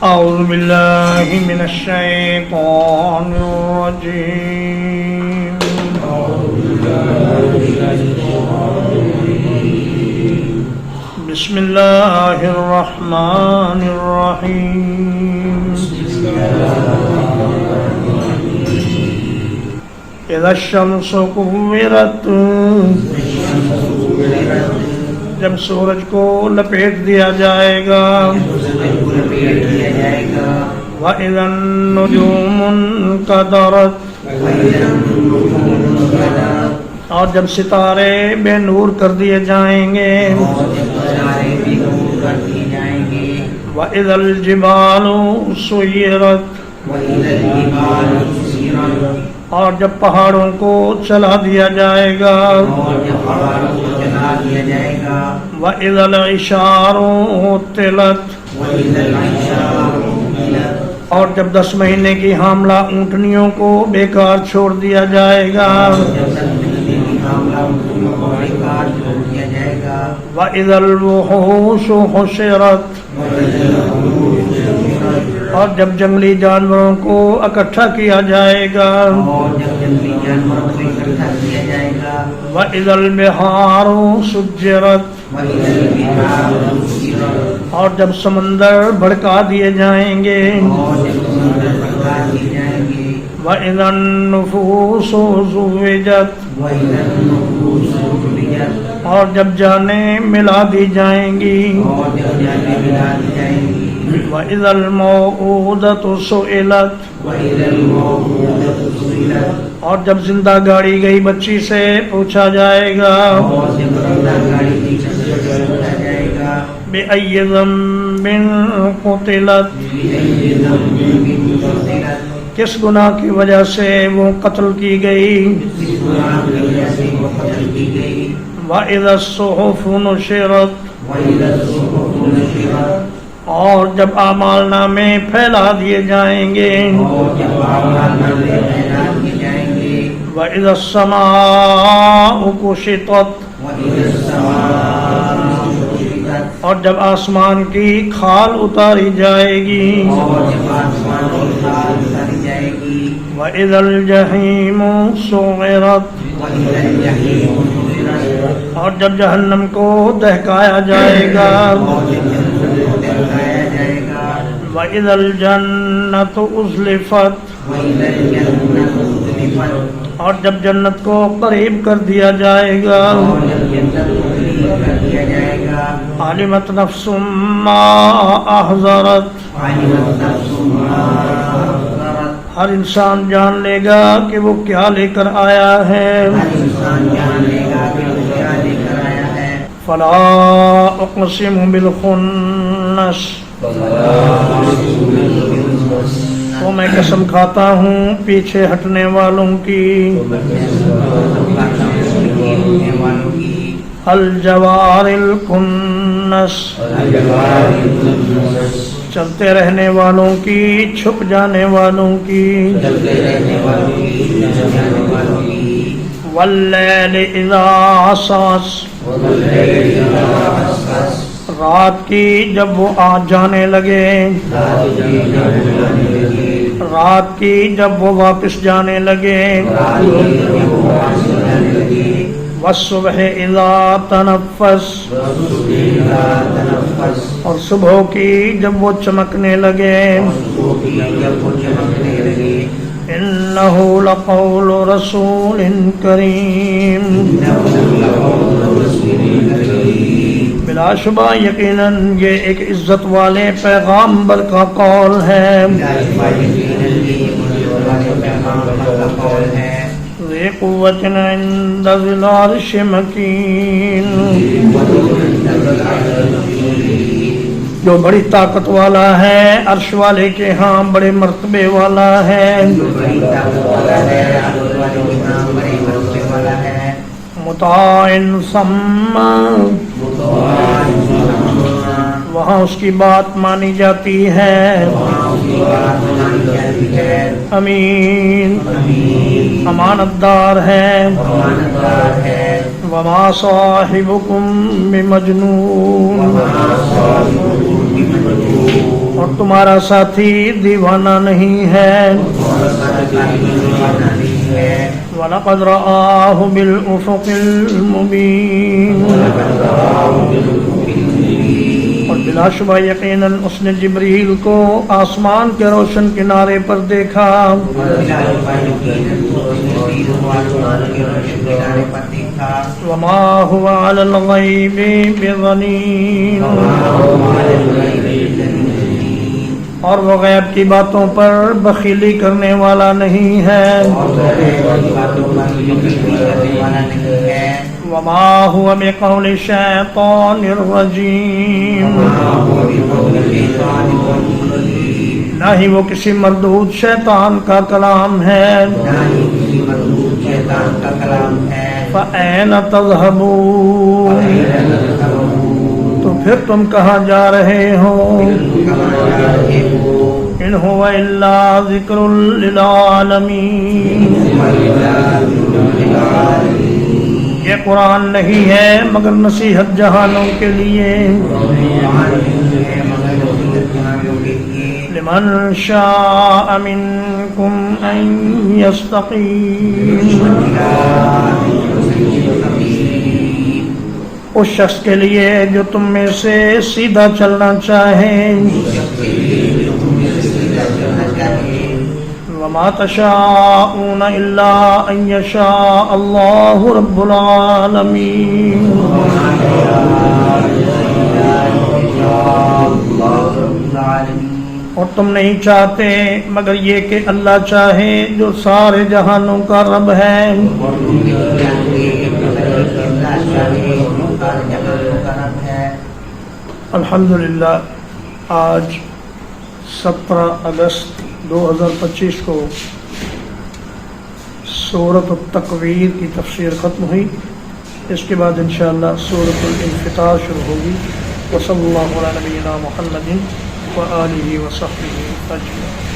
أعوذ بالله من الشيطان الرجيم بسم الله الرحمن الرحيم إذا الشمس كورت جب سورج کو لپیٹ دیا جائے گا وَإِذَا النُّجُومُ انْكَدَرَتْ اور جب ستارے بے نور کر دیے جائیں گے وَإِذَا الْجِبَالُ سُيِّرَتْ اور جب پہاڑوں کو چلا دیا جائے گا وَإِذَا الْعِشَارُ عُطِّلَتْ اور جب 10 مہینے کی حاملہ اونٹنیوں کو بیکار چھوڑ دیا جائے گا وَإِذَا الْوُحُوشُ حُشِرَتْ اور جب جنگلی جانوروں کو اکٹھا کیا جائے گا وَإِذَا الْبِحَارُ سُجِّرَتْ اور جب سمندر بھڑکا دیے جائیں گے وَإِذَا النُّفُوسُ زُوِّجَتْ اور جب جانیں ملا دی جائیں گی وَإِذَا الْمَوْءُودَةُ سُئِلَتْ اور جب زندہ گاڑی گئی بچی سے پوچھا جائے گا بِأَيِّ ذَنبٍ قُتِلَتْ کس گناہ کی وجہ سے وہ قتل کی گئی وَإِذَا الصُّحُفُ نُشِرَتْ اور جب اعمال نامے پھیلا دیے جائیں گے وَإِذَا السَّمَاءُ كُشِطَتْ اور جب آسمان کی کھال اتاری جائے گی وَإِذَا الْجَحِيمُ سُعِّرَتْ اور جب جہنم کو دہکایا جائے گا وَإِذَا الْجَنَّةُ أُزْلِفَتْ اور جب جنت کو قریب کر دیا جائے گا عَلِمَتْ نَفْسٌ مَّا أَحْضَرَتْ ہر انسان جان لے گا کہ وہ کیا لے کر آیا ہے فَلَا أُقْسِمُ بِالْخُنَّسِ تو میں قسم کھاتا ہوں پیچھے ہٹنے والوں کی الجوار الکنس چلتے رہنے والوں کی چھپ جانے والوں کی واللیل اذا عسعس رات کی جب وہ آ جانے لگے رات کی جب وہ واپس جانے لگے والصبح اذا تنفس اور صبح کی جب وہ چمکنے لگے انہ لقول رسول کریم بلا شبہ یقیناً یہ ایک عزت والے پیغامبر کا قول ہے ذی قوت عند ذی العرش مکین جو بڑی طاقت والا ہے عرش والے کے ہاں بڑے مرتبے والا ہے مطاع ثم وہاں اس کی بات مانی جاتی ہے امین امانت دار ہے وما صاحبكم بمجنون اور اور تمہارا ساتھی دیوانہ نہیں ہے وَلَقَدْ رَآهُ بِالْأُفُقِ الْمُبِينِ اور بلا شبہ یقیناً اس نے جبریل کو آسمان کے روشن کنارے پر دیکھا وَمَا هُوَ عَلَى الْغَيْبِ بِضَنِينٍ اور وہ غیب کی باتوں پر بخیلی کرنے والا نہیں ہے وَمَا هُوَ بِقَوْلِ الشَّيْطَانِ الرَّجِيمِ نہ ہی وہ کسی مردود شیطان کا کلام ہے فَأَيْنَ تَذْهَبُونَ تو پھر تم کہاں جا رہے ہو إِنْ هُوَ إِلَّا ذِكْرٌ لِلْعَالَمِينَ یہ قرآن نہیں ہے مگر نصیحت جہانوں کے لیے لمن شاء منکم ان یستقیم اس شخص کے لیے جو تم میں سے سیدھا چلنا چاہے وما تشاءون الا ان یشاء اللہ رب العالمین اور تم نہیں چاہتے مگر یہ کہ اللہ چاہے جو سارے جہانوں کا رب ہے الحمدللہ آج 17 اگست 2025 کو سورۃ التکویر کی تفسیر ختم ہوئی اس کے بعد انشاءاللہ سورۃ الانفطار شروع ہوگی وصلی اللہ علی نبینا محمد وآلہ وصحبہ اجمعین